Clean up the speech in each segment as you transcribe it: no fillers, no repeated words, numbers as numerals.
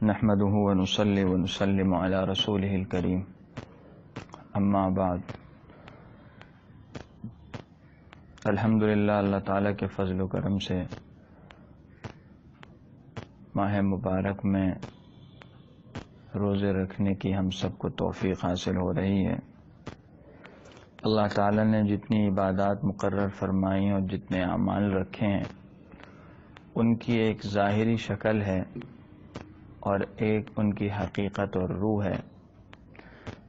نحمده ونصلي ونسلم على رسوله الكريم اما بعد۔ الحمدللہ اللہ تعالیٰ کے فضل و کرم سے ماہ مبارک میں روزے رکھنے کی ہم سب کو توفیق حاصل ہو رہی ہے۔ اللہ تعالیٰ نے جتنی عبادات مقرر فرمائی اور جتنے اعمال رکھے ہیں ان کی ایک ظاہری شکل ہے اور ایک ان کی حقیقت اور روح ہے۔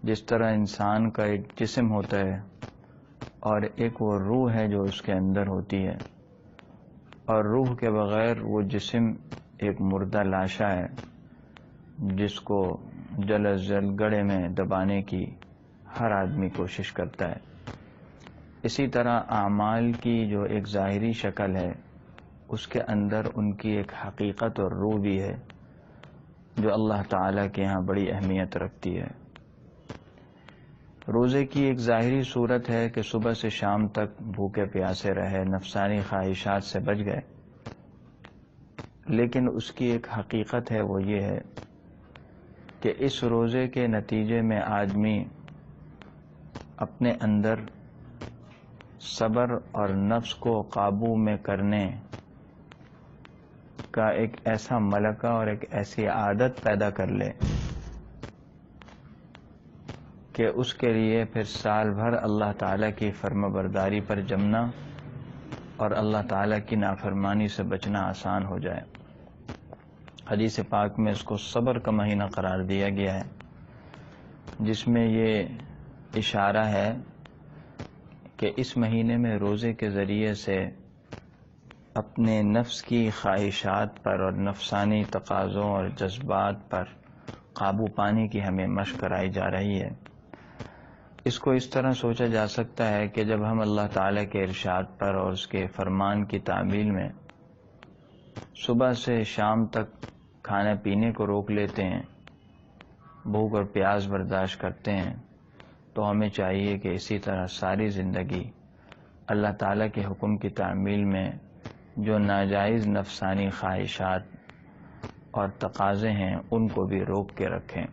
جس طرح انسان کا ایک جسم ہوتا ہے اور ایک وہ روح ہے جو اس کے اندر ہوتی ہے، اور روح کے بغیر وہ جسم ایک مردہ لاشا ہے جس کو جلد از جلد گڑھے میں دبانے کی ہر آدمی کوشش کرتا ہے۔ اسی طرح اعمال کی جو ایک ظاہری شکل ہے اس کے اندر ان کی ایک حقیقت اور روح بھی ہے جو اللہ تعالیٰ کے ہاں بڑی اہمیت رکھتی ہے۔ روزے کی ایک ظاہری صورت ہے کہ صبح سے شام تک بھوکے پیاسے رہے، نفسانی خواہشات سے بچ گئے، لیکن اس کی ایک حقیقت ہے، وہ یہ ہے کہ اس روزے کے نتیجے میں آدمی اپنے اندر صبر اور نفس کو قابو میں کرنے کا ایک ایسا ملکہ اور ایک ایسی عادت پیدا کر لے کہ اس کے لیے پھر سال بھر اللہ تعالیٰ کی فرما برداری پر جمنا اور اللہ تعالیٰ کی نافرمانی سے بچنا آسان ہو جائے۔ حدیث پاک میں اس کو صبر کا مہینہ قرار دیا گیا ہے، جس میں یہ اشارہ ہے کہ اس مہینے میں روزے کے ذریعے سے اپنے نفس کی خواہشات پر اور نفسانی تقاضوں اور جذبات پر قابو پانے کی ہمیں مشق کرائی جا رہی ہے۔ اس کو اس طرح سوچا جا سکتا ہے کہ جب ہم اللہ تعالیٰ کے ارشاد پر اور اس کے فرمان کی تعمیل میں صبح سے شام تک کھانے پینے کو روک لیتے ہیں، بھوک اور پیاس برداشت کرتے ہیں، تو ہمیں چاہیے کہ اسی طرح ساری زندگی اللہ تعالیٰ کے حکم کی تعمیل میں جو ناجائز نفسانی خواہشات اور تقاضے ہیں ان کو بھی روک کے رکھیں۔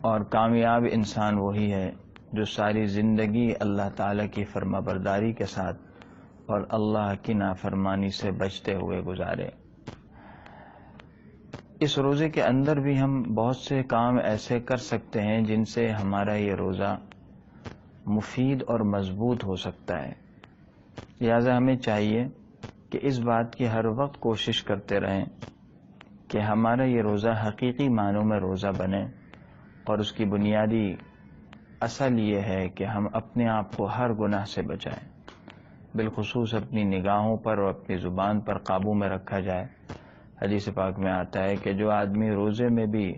اور کامیاب انسان وہی ہے جو ساری زندگی اللہ تعالیٰ کی فرما برداری کے ساتھ اور اللہ کی نافرمانی سے بچتے ہوئے گزارے۔ اس روزے کے اندر بھی ہم بہت سے کام ایسے کر سکتے ہیں جن سے ہمارا یہ روزہ مفید اور مضبوط ہو سکتا ہے۔ لہذا ہمیں چاہیے کہ اس بات کی ہر وقت کوشش کرتے رہیں کہ ہمارا یہ روزہ حقیقی معنوں میں روزہ بنے، اور اس کی بنیادی اصل یہ ہے کہ ہم اپنے آپ کو ہر گناہ سے بچائیں، بالخصوص اپنی نگاہوں پر اور اپنی زبان پر قابو میں رکھا جائے۔ حدیث پاک میں آتا ہے کہ جو آدمی روزے میں بھی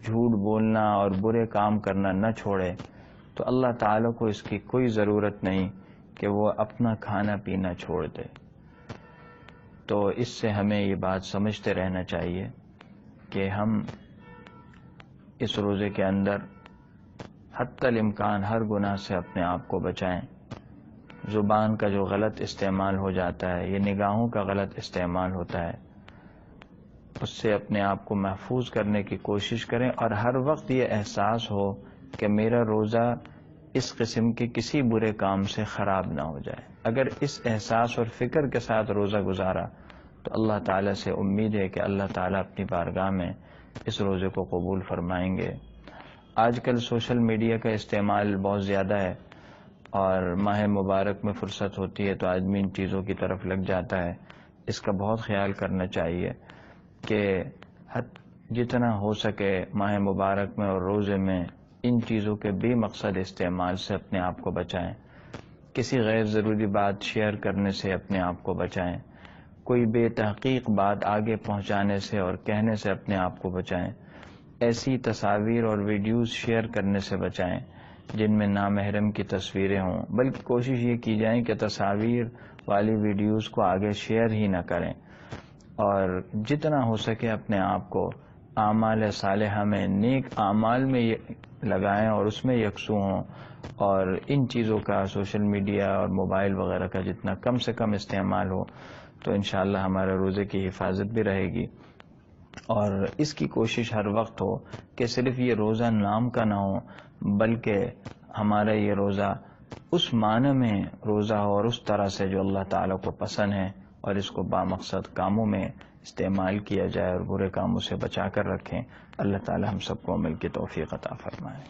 جھوٹ بولنا اور برے کام کرنا نہ چھوڑے تو اللہ تعالیٰ کو اس کی کوئی ضرورت نہیں کہ وہ اپنا کھانا پینا چھوڑ دے۔ تو اس سے ہمیں یہ بات سمجھتے رہنا چاہیے کہ ہم اس روزے کے اندر حتی الامکان ہر گناہ سے اپنے آپ کو بچائیں۔ زبان کا جو غلط استعمال ہو جاتا ہے، یہ نگاہوں کا غلط استعمال ہوتا ہے، اس سے اپنے آپ کو محفوظ کرنے کی کوشش کریں، اور ہر وقت یہ احساس ہو کہ میرا روزہ اس قسم کے کسی برے کام سے خراب نہ ہو جائے۔ اگر اس احساس اور فکر کے ساتھ روزہ گزارا تو اللہ تعالیٰ سے امید ہے کہ اللہ تعالیٰ اپنی بارگاہ میں اس روزے کو قبول فرمائیں گے۔ آج کل سوشل میڈیا کا استعمال بہت زیادہ ہے، اور ماہ مبارک میں فرصت ہوتی ہے تو آدمی ان چیزوں کی طرف لگ جاتا ہے۔ اس کا بہت خیال کرنا چاہیے کہ جتنا ہو سکے ماہ مبارک میں اور روزے میں ان چیزوں کے بے مقصد استعمال سے اپنے آپ کو بچائیں، کسی غیر ضروری بات شیئر کرنے سے اپنے آپ کو بچائیں، کوئی بے تحقیق بات آگے پہنچانے سے اور کہنے سے اپنے آپ کو بچائیں، ایسی تصاویر اور ویڈیوز شیئر کرنے سے بچائیں جن میں نامحرم کی تصویریں ہوں، بلکہ کوشش یہ کی جائے کہ تصاویر والی ویڈیوز کو آگے شیئر ہی نہ کریں، اور جتنا ہو سکے اپنے آپ کو اعمال صالحہ میں، نیک اعمال میں لگائیں اور اس میں یکسو ہوں، اور ان چیزوں کا سوشل میڈیا اور موبائل وغیرہ کا جتنا کم سے کم استعمال ہو تو انشاءاللہ ہمارے روزے کی حفاظت بھی رہے گی اور اس کی کوشش ہر وقت ہو کہ صرف یہ روزہ نام کا نہ ہو، بلکہ ہمارا یہ روزہ اس معنی میں روزہ ہو اور اس طرح سے جو اللہ تعالیٰ کو پسند ہے، اور اس کو بامقصد کاموں میں استعمال کیا جائے اور برے کاموں سے بچا کر رکھیں۔ اللہ تعالیٰ ہم سب کو عمل کی توفیق عطا فرمائے۔